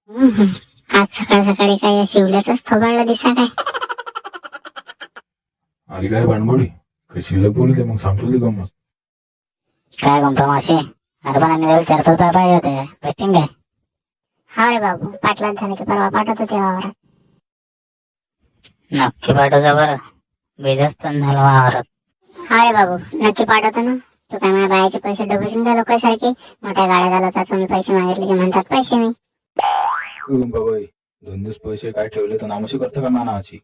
आज सकाळ सकाळी काय शिवल्याचाच थोबाडला दिसा काय. आली काय भांडमोडी काही शिल्लक बोलते मग सांगतो ती गंमत. काय गंपा मावशी, हरभरा निघाल 4-5 पाय पाहिजे होते, भेटतील काय? हा रे बाबू, पाटलाच झालं की परवा पाठवतो ते वावरात. नक्की पाठवजा बरं, बेदस्तन झालं वावरात. हा रे बाबू, नक्की पाठवतो ना. तू काय माझ्या बायाचे पैसे डबून द्या लोकांसारखे. मोठ्या गाड्या झाला तर मी पैसे मागितले की म्हणतात पैसे नाही. बाबाई 2 दिवस पैसे काय ठेवले तर नामशी करतं का नानाची.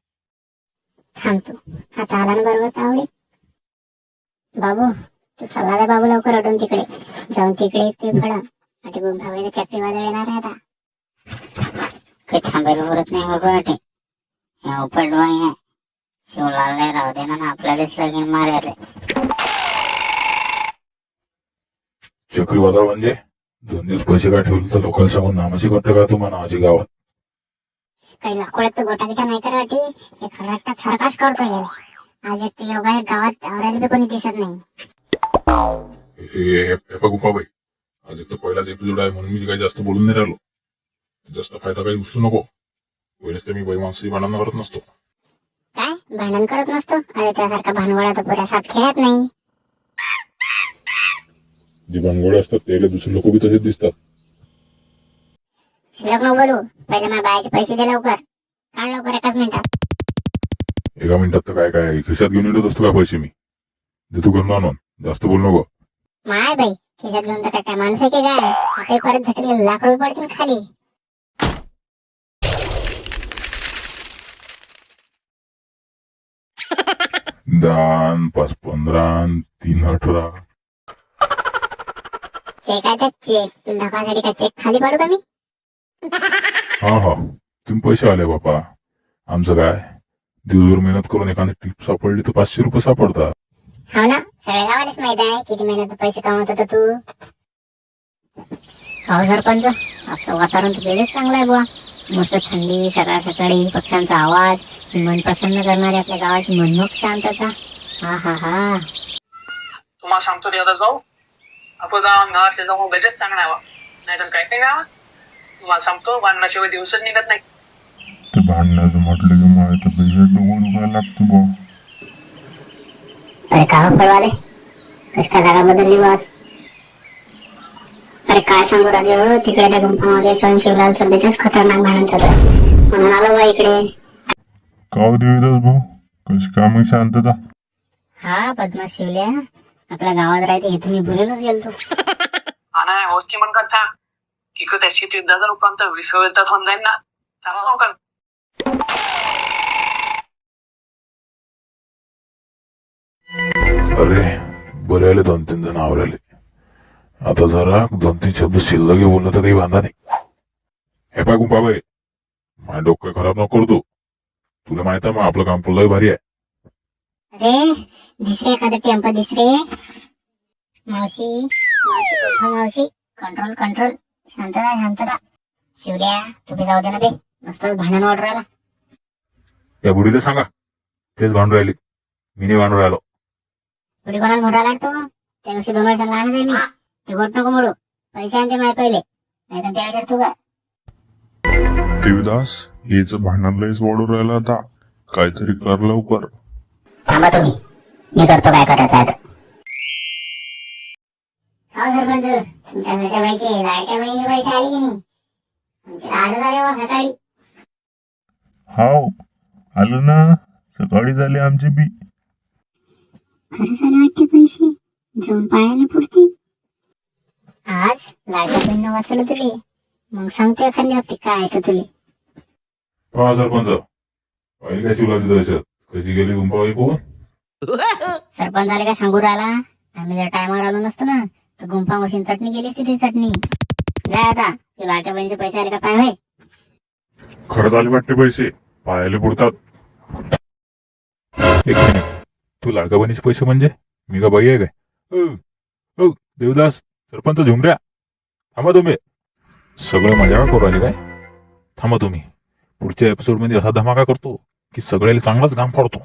थांबतो आता आला ना बरोबर तावडी. बाबू तू चला रे बाबू, लवकर अडून तिकडे जाऊन तिकडे ते फळा आणि भावाला चक्री वादळ येणार आहे आता. काही थांबायला पुरत नाही बाबा वाटे. हे उपडवाई आहे, शिवलाल नाही राहू दे ना, आपल्यालाच लगीन मारायला. चक्रीवादळ म्हणजे 2 दिवस पैसे काय ठेवले तर लोकांना सांगून नामाशी करतं का तुम्हाला नावाची गावात. काही लाकूडात तर गोटा गिटा नाही कर वाटी. हे खराटात सारखाच करतो याला. आज एक ते योगा गावात आवरायला बी कोणी दिसत नाही. हे बघू बाबाई, आज एक तर पहिलाच एपिसोड आहे म्हणून मी काही जास्त बोलून नाही राहिलो. जास्त फायदा काही उचलू नको. वेळेस तर मी बाई माणसाची भांडण करत नसतो. काय भांडण करत नसतो? अरे त्यासारखा भानवडा तर पुऱ्या साथ खेळत नाही. जे भानगडे असतात त्याला दुसरे लोक बी तसेच दिसतात. शिल्लक नको बोलू, पहिले माझ्या बायाचे पैसे दे लवकर. काढ लवकर एकाच मिनिटात. एका मिनिटात तर काय खिशात घेऊन येत असतो काय पैसे मी देतो घरून आणून. जास्त बोल नको. माय बाई खिशात घेऊन तर काय माणूस आहे की काय? आता परत झटकले लाख रुपये पडतील खाली. दान 5-15 3-18. चेक आहे त्यात चेक. तुला दाखवासाठी काय चेक खाली पाडू का मी? हा तुम्ही पैसे आले बापा. आमचं काय दिवसभर मेहनत करून एखादी टिप सापडली तर 500 रुपये सापडतात. हो ना, सगळ्या गावालाच माहित आहे किती मेहनत पैसे कमवत होता तू. हो सरपंच, आजचं वातावरण तर वेगळंच चांगलं आहे बुवा. मस्त थंडी, सकाळ सकाळी पक्ष्यांचा आवाज, मन प्रसन्न करणारी आपल्या गावाची मनमोहक शांतता. हा हा हा. तुम्हाला सांगतो देवदास भाऊ, आपण गावातले जाऊन गजच चांगला आहे. नाहीतर काय काय गावात तुम्हाला सांगतो भांडणाशिवाय दिवसच निघत नाही. ते भांडणाचं म्हटलं की मला तर पैसे डोकं दुखायला लागतो बा. अरे का पडवाले, कस का जागा बदलली बस? अरे काय सांगू राजे, तिकडे त्या गुंफामध्ये सण शिवलाल सध्याच्याच खतरनाक भांडण चालू आहे म्हणून आलो बा इकडे. का देवीदास भाऊ, कशी काम शांतता? हा बदमाश शिवल्या आपल्या गावात राहते हे तुम्ही बोलूनच गेलतो. आणि गोष्टी म्हणतात था की त्या शेती युद्धाचं रूपांतर विश्वयुद्धात होऊन जाईल ना. चला लवकर. अरे बरे आले 2-3 जण आवराले. आता जरा 2-3 शब्द शिल्लक बोललं तर काही वांधा नाही. हे पाय गुंपाबाई, माझ्या डोकं खराब नको करतो. तुला माहित आहे मग आपलं काम तुलाही भारी आहे. अरे दिसरे एखादं टेम्पो दिसरे. मावशी मावशी कुठं मावशी? कंट्रोल कंट्रोल, शांतता शांतता. शिवल्या तुम्ही जाऊ दे ना बे, मस्त भांडण वाढ राहिला. या बुडीला सांगा तेच भांडून राहिली, मी नाही भांडून राहिलो. पुढे कोणाला मोठा लागतो? त्यापेक्षा 2 वर्षांना लहानच आहे मी. ते गोट नको मोडू, पैसे आणते माय पहिले, नाही तर त्या तू का. देवीदास, हेच भांडण लयच वाढून राहिलं आता. काहीतरी कर लवकर. थांबा तुम्ही, मी करतो काय करायचं आहे. हो सरपंच, तुमच्या घरच्या बाईचे लाडक्या बहिणीचे पैसे आले की नाही? आमचे आज झाले बा सकाळी. हाव आलं ना, सकाळी झाले आमचे बी. खरं झालं वाटते पैसे, जाऊन पाहायला पुरते. आज लाडक्या बहिणीनं वाचवलं तुले, मग सांगते एखादी हप्ते काय आहे तुले. पहा सरपंच, पाहिली काय शिवलाची दहशत कशी गेली गुंपाबाई पोहून. सरपंच आले काय सांगू राहिला? आम्ही जर टायमावर आलो नसतो ना तर गुंफा मशीन चटणी केली असती ती चटणी. जाय आता, ते लाडक्या बहिणीचे पैसे आले का पाय होय. खरंच आले वाटते पैसे, पायाले पुरतात. एक मिनिट, तू लाडका बहिणीचे पैसे म्हणजे मी का बाई आहे काय? देवदास, सरपंच झुमऱ्या, थांबा तुम्ही. सगळं मजा करू राहिले काय? थांबा तुम्ही, पुढच्या एपिसोड मध्ये असा धमाका करतो की सगळ्याला चांगलाच घाम फाडतो.